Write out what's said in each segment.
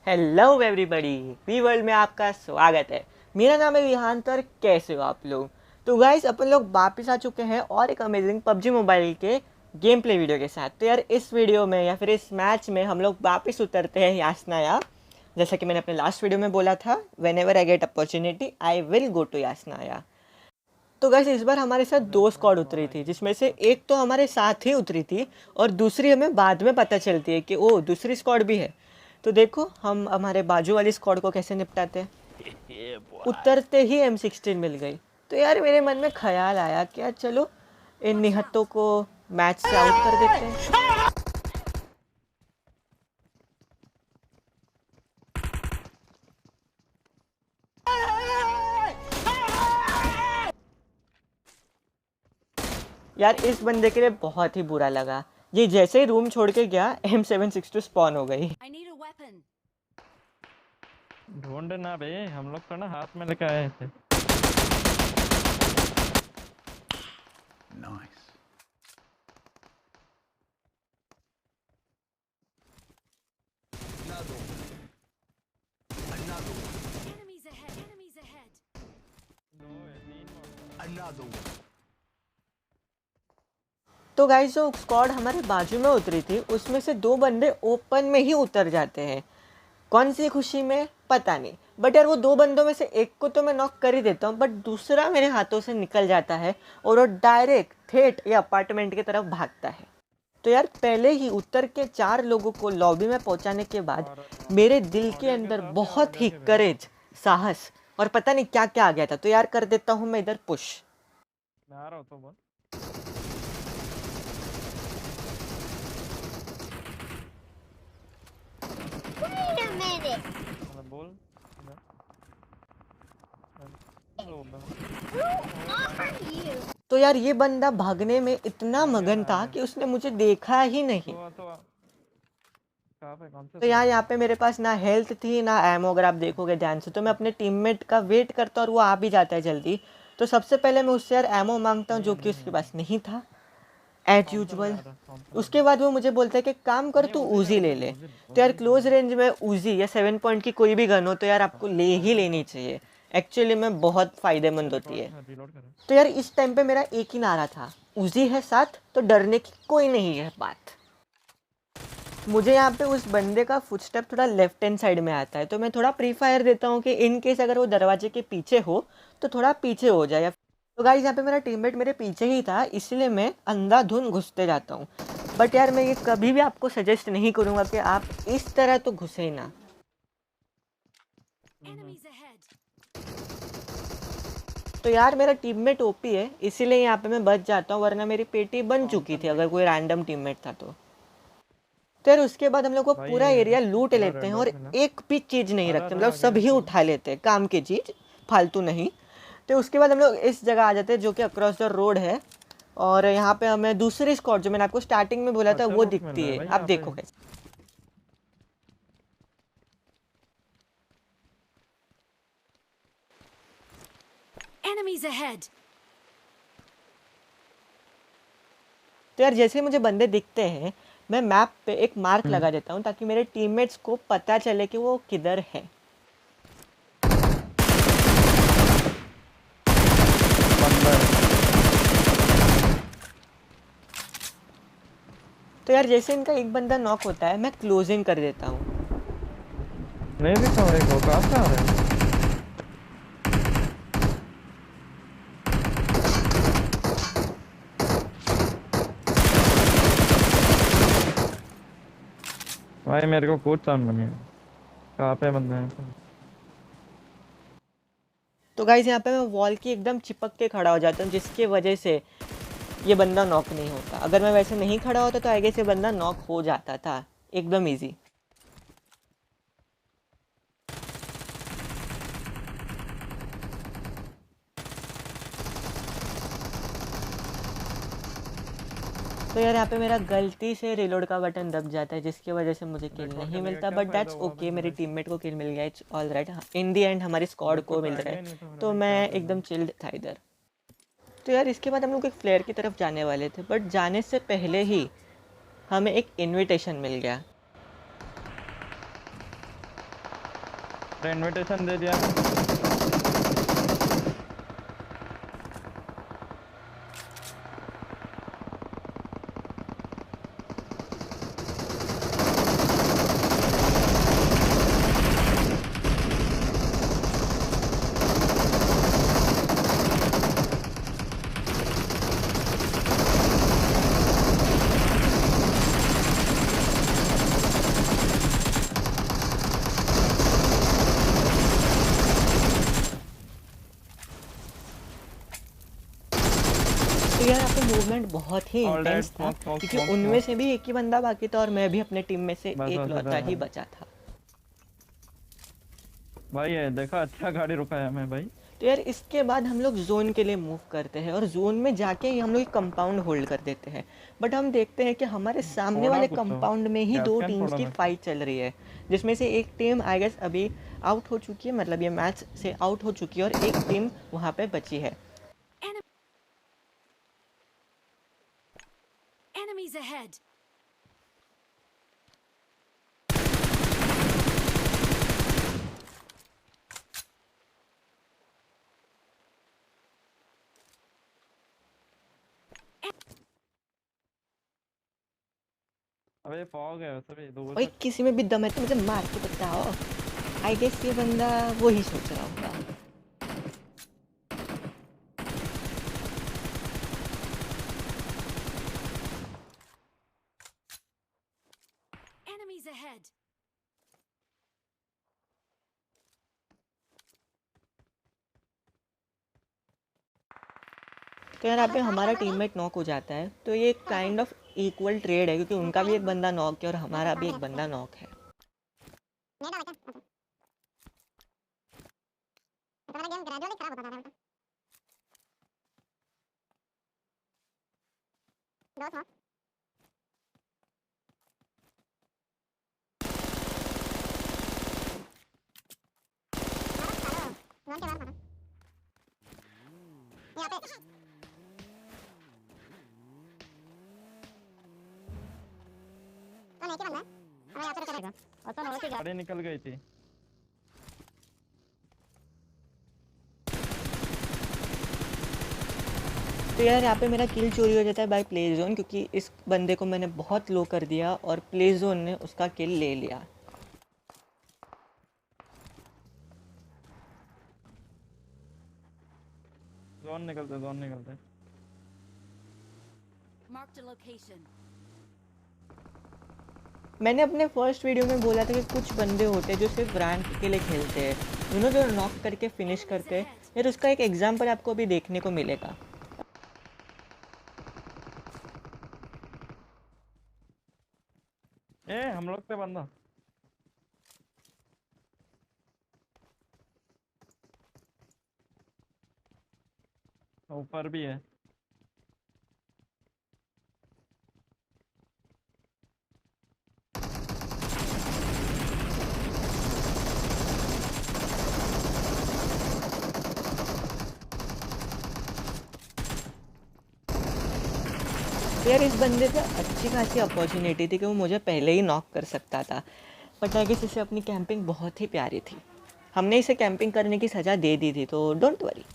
Hello everybody, we world में आपका स्वागत है। मेरा नाम है विहांत और कैसे हो आप लोग। तो गाइस अपन लोग वापस आ चुके हैं और एक अमेजिंग पबजी मोबाइल के गेम प्ले वीडियो के साथ। तो यार इस वीडियो में या फिर इस मैच में हम लोग वापस उतरते हैं यासनाया। जैसा कि मैंने अपने लास्ट वीडियो में बोला था, whenever I get opportunity I will go to Yasnaya. तो गाइस इस बार हमारे साथ दो स्क्वाड उतरी थी, जिसमें से एक तो हमारे साथ ही उतरी थी और दूसरी हमें बाद में पता चलती है कि ओ दूसरी स्क्वाड भी है। तो देखो हम हमारे बाजू वाली स्क्वाड को कैसे निपटाते हैं। उतरते ही M16 मिल गई। तो यार मेरे मन में ख्याल आया कि यार चलो इन निहत्तों को मैच से आउट कर देते हैं। यार इस बंदे के लिए बहुत ही बुरा लगा। ये जैसे ही रूम छोड़ के गया M762 स्पॉन हो गई। ढूंढ ना बे, हम लोग तो ना हाथ में लेके आए थे। Nice. Another one. Another one. Enemies ahead! Enemies ahead! Another one. तो गाइस जो स्क्वाड हमारे बाजू में उतरी थी उसमें से दो बंदे ओपन में ही उतर जाते हैं। कौन सी खुशी में पता नहीं, बट यार वो दो बंदों में से एक को तो मैं नॉक कर ही देता हूँ, बट दूसरा मेरे हाथों से निकल जाता है और वो डायरेक्ट ठेठ ये अपार्टमेंट की तरफ भागता है। तो यार पहले ही उतर के 4 लोगों को लॉबी में पहुंचाने के बाद मेरे दिल के अंदर बहुत ही करेज, साहस और पता नहीं क्या क्या आ गया था। तो यार कर देता हूँ मैं इधर पुश। मैं आ रहा हूँ तो बोल। Wait a minute! बोल। Who are you? तो यार ये बंदा भागने में इतना मगन था कि उसने मुझे देखा ही नहीं। कहाँ पे, कौन से? तो यहाँ पे मेरे पास ना हेल्थ थी ना एमो, अगर आप देखोगे ध्यान से। तो मैं अपने टीममेट का वेट करता और वो आ भी जाता है जल्दी। तो सबसे पहले मैं उससे यार एमो मांगता हूँ, जो कि उसके पास नहीं था एज यूजुअल। उसके बाद वो मुझे बोलता है कि काम कर तू उजी ले ले। तो यार क्लोज रेंज में उजी या 7 पॉइंट की कोई भी गन हो तो यार आपको ले ही लेनी चाहिए, एक्चुअली में बहुत फ़ायदेमंद होती है। तो यार इस टाइम पे मेरा एक ही नारा था, उजी है साथ तो डरने की कोई नहीं है बात। मुझे यहाँ पे उस बंदे का फुटस्टेप थोड़ा लेफ्ट हैंड साइड में आता है, तो मैं थोड़ा प्री फायर देता हूँ कि इन केस अगर वो दरवाजे के पीछे हो तो थोड़ा पीछे हो जाए। तो गाइस यहाँ पे मेरा टीममेट मेरे पीछे ही था, इसलिए मैं अंधाधुन घुसते जाता हूँ। बट यार मैं ये कभी भी आपको सजेस्ट नहीं करूँगा कि आप इस तरह तो घुसे ही ना। Enemies ahead! तो यार मेरा टीममेट ओपी है, इसीलिए यहाँ पे मैं बच जाता हूँ, वरना मेरी पेटी बन चुकी थी अगर कोई रैंडम टीममेट था तो। फिर उसके बाद हम लोग वो पूरा एरिया लूट लेते हैं और एक भी चीज़ नहीं रखते, मतलब सभी उठा लेते हैं काम की चीज़, फालतू नहीं। तो उसके बाद हम लोग इस जगह आ जाते हैं जो कि अक्रॉस द रोड है, और यहाँ पे हमें दूसरी स्क्वाड जो मैंने आपको स्टार्टिंग में बोला था वो दिखती है। आप देखो कैसे। Enemies ahead! तो यार जैसे मुझे बंदे दिखते हैं मैं मैप पे एक मार्क लगा देता हूँ ताकि मेरे टीममेट्स को पता चले कि वो किधर है। तो यार जैसे इनका एक बंदा नॉक होता है मैं क्लोजिंग कर देता हूँ। नहीं दिखा मेरे को, कहाँ से आ रहे हैं? भाई मेरे को कुछ समझ नहीं आया। कहाँ पे बंदे हैं? तो गाइस यहाँ पे मैं वॉल की एकदम चिपक के खड़ा हो जाता हूँ, जिसकी वजह से ये बंदा नॉक नहीं होता। अगर मैं वैसे नहीं खड़ा होता तो आई गेस ये बंदा नॉक हो जाता था एकदम इजी। तो यार यहाँ पे मेरा गलती से रिलोड का बटन दब जाता है, जिसकी वजह से मुझे किल नहीं मिलता, बट दैट्स ओके। मेरे टीममेट को किल मिल गया, it's all right. In the and हमारी स्क्वाड को मिल रहा है, तो मैं एकदम चिल्ड था इधर। तो यार इसके बाद हम लोग एक फ्लेयर की तरफ जाने वाले थे, बट जाने से पहले ही हमें एक इनविटेशन मिल गया। इनविटेशन दे दिया। तो यार यहाँ पे मूवमेंट बहुत ही All इंटेंस right, था, smoke, smoke, क्योंकि smoke, उनमें smoke. से भी एक ही बंदा बाकी था और मैं भी अपने टीम में से बस एक बस लौता इधर ही है। बचा था। भाई ये देखा, अच्छा गाड़ी रुका है हमें भाई। तो यार इसके बाद हम लोग जोन के लिए मूव करते हैं और जोन में जाके ही हम लोग एक कंपाउंड होल्ड कर देते हैं। बट हम देखते हैं कि हमारे सामने थोड़ा वाले कुछ तो कंपाउंड में ही गैस दो कैन टीम्स थोड़ा की मेरे को। फाइट चल रही है, जिसमें से एक टीम आई गेस अभी आउट हो चुकी है, मतलब ये मैच से आउट हो चुकी है, और एक टीम वहाँ पे बची है। Enemies ahead. अबे फॉग है वैसे भी दूर और तक। किसी में भी दम है तो मुझे मार के बताओ। आई गेस ये बंदा वो ही सोच रहा होगा। Enemies ahead. तो यार यहाँ पे हमारा टीममेट नॉक हो जाता है, तो ये काइंड ऑफ इक्वल ट्रेड है, क्योंकि उनका भी एक बंदा नॉक है और हमारा भी एक बंदा नॉक है। गाड़ी निकल गई थी। तो यार यहाँ पे मेरा किल चोरी हो जाता है बाय प्ले जोन, क्योंकि इस बंदे को मैंने बहुत लो कर दिया और प्ले जोन ने उसका किल ले लिया। जोन निकलते जोन निकलते। Marked a location. मैंने अपने फर्स्ट वीडियो में बोला था कि कुछ बंदे होते हैं जो सिर्फ रैंक के लिए खेलते हैं, जो नॉक करके फिनिश करते हैं। यार उसका एक एग्जाम्पल आपको अभी देखने को मिलेगा। ए हम लोग पे बंदा। ऊपर भी है। तो यार इस बंदे पे अच्छी खासी अपॉर्चुनिटी थी कि वो मुझे पहले ही नॉक कर सकता था, बट आई गेस इसे अपनी कैंपिंग बहुत ही प्यारी थी। हमने इसे कैंपिंग करने की सज़ा दे दी थी, तो डोंट वरी।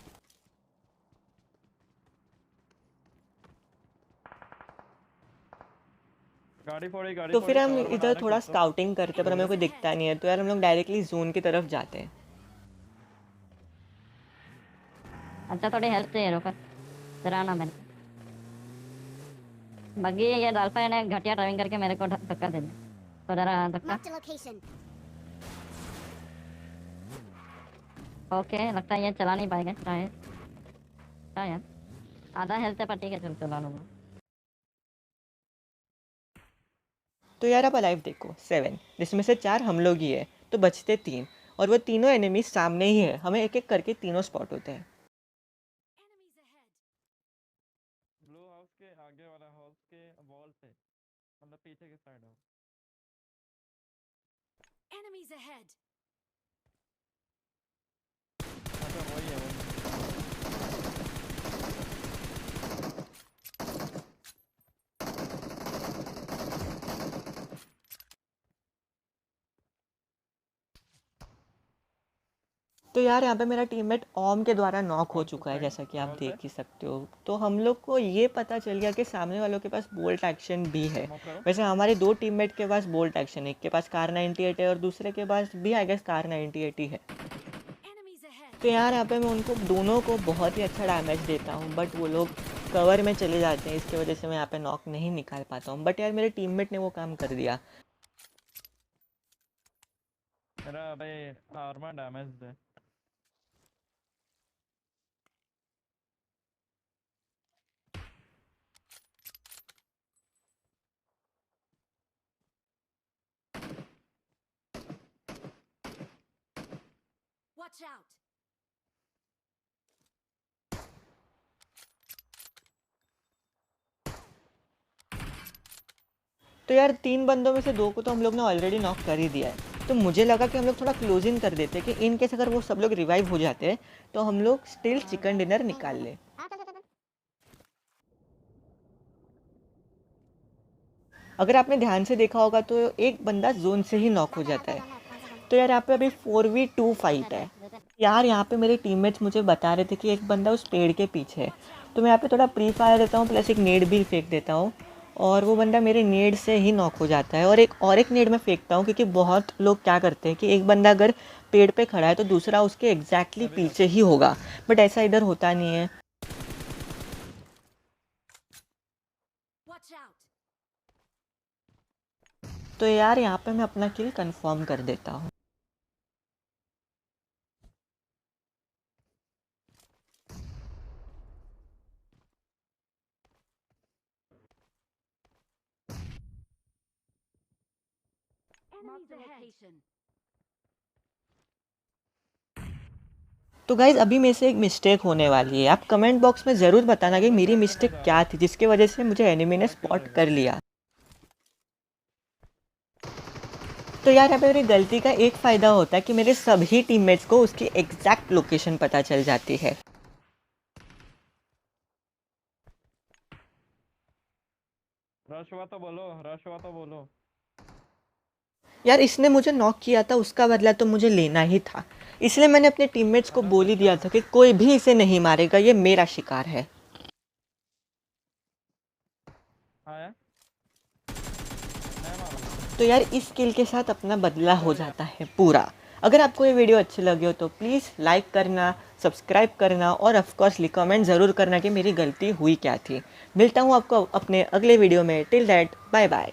गाड़ी तो फिर फोड़ी हम कवर बना इधर रहे थोड़ा कुछ तो। स्काउटिंग करते पर हमें कोई दिखता नहीं है, तो यार हम लोग डायरेक्टली जोन की तरफ जाते हैं। अच्छा थोड़ी हेल्प चाहिए रोकर जरा ना मेरे बग्गी ये डाल्फा ने घटिया ड्राइविंग करके मेरे को धक्का दे दिया तो जरा धक्का Marked a location. ओके लगता है ये चला नहीं पाएगा शायद शायद आधा हेल्थ है पर ठीक है चल चला लूँगा। तो यार अब लाइव देखो 7, जिसमें से 4 हम लोग ही है, तो बचते 3, और वो तीनों एनिमी सामने ही है। हमें एक एक करके तीनों स्पॉट होते हैं। Enemies ahead. ब्लू हाउस के आगे वाला हाउस के वॉल पे, मतलब पीछे के साइड हो। Enemies ahead. अच्छा वही है वही। तो यार यहाँ पे मेरा टीममेट ओम के द्वारा नॉक हो कौन सा चुका है, साइड जैसा कि आप वॉल देख पे ही सकते हो। तो हम लोग को ये पता चल गया कि सामने वालों के पास बोल्ट एक्शन भी है। स्मोक करो वैसे हमारे 2 टीममेट के पास बोल्ट एक्शन है, एक के पास कार 98 है और दूसरे के पास भी आई गेस कार 98 ही है। Enemies ahead. तो यार यहाँ पे मैं उनको दोनों को बहुत ही अच्छा डैमेज देता हूँ, बट वो लोग कवर में चले जाते हैं, इसकी वजह से मैं यहाँ पे नॉक नहीं निकाल पाता हूँ। बट यार मेरे टीममेट ने वो काम कर दिया। मेरा भाई आर्मर डैमेज है। Watch out. तो यार 3 बंदों में से 2 को तो हम लोग ने ऑलरेडी नॉक कर ही दिया है। तो मुझे लगा कि हम लोग थोड़ा क्लोजिंग कर देते कि इन केस अगर वो सब लोग रिवाइव हो जाते हैं तो हम लोग स्टिल चिकन डिनर निकाल ले। अगर आपने ध्यान से देखा होगा तो एक बंदा जोन से ही नॉक हो जाता है। तो यार यहाँ पे अभी 4v2 फाइट है। यार यहाँ पे मेरे टीममेट्स मुझे बता रहे थे कि एक बंदा उस पेड़ के पीछे है। तो मैं यहाँ पे थोड़ा प्री फायर देता हूँ प्लस एक नेड भी फेंक देता हूँ और वो बंदा मेरे नेड से ही नॉक हो जाता है। और एक नेड मैं फेंकता हूँ क्योंकि बहुत लोग क्या करते हैं कि एक बंदा अगर पेड़ पे खड़ा है तो दूसरा उसके एग्जैक्टली पीछे ही होगा, बट ऐसा इधर होता नहीं है। Watch out. तो यार यहाँ पे मैं अपना किल कंफर्म कर देता हूँ। Enemies ahead. तो गाइज अभी मेरे से एक मिस्टेक होने वाली है। आप कमेंट बॉक्स में ज़रूर बताना कि मेरी मिस्टेक क्या थी जिसकी वजह से मुझे एनिमी ने स्पॉट कर लिया। तो यार यहाँ पे मेरी गलती का एक फ़ायदा होता है कि मेरे सभी टीममेट्स को उसकी एग्जैक्ट लोकेशन पता चल जाती है। रश हुआ तो बोलो, रश हुआ तो बोलो। यार इसने मुझे नॉक किया था, उसका बदला तो मुझे लेना ही था, इसलिए मैंने अपने टीममेट्स को बोल ही दिया था कि कोई भी इसे नहीं मारेगा, ये मेरा शिकार है। आया मैं मारूंगा। तो यार इस किल के साथ अपना बदला हो जाता है पूरा। अगर आपको ये वीडियो अच्छी लगी हो तो प्लीज़ लाइक करना, सब्सक्राइब करना और ऑफकोर्स कमेंट ज़रूर करना कि मेरी गलती हुई क्या थी। मिलता हूँ आपको अपने अगले वीडियो में। Till that bye bye.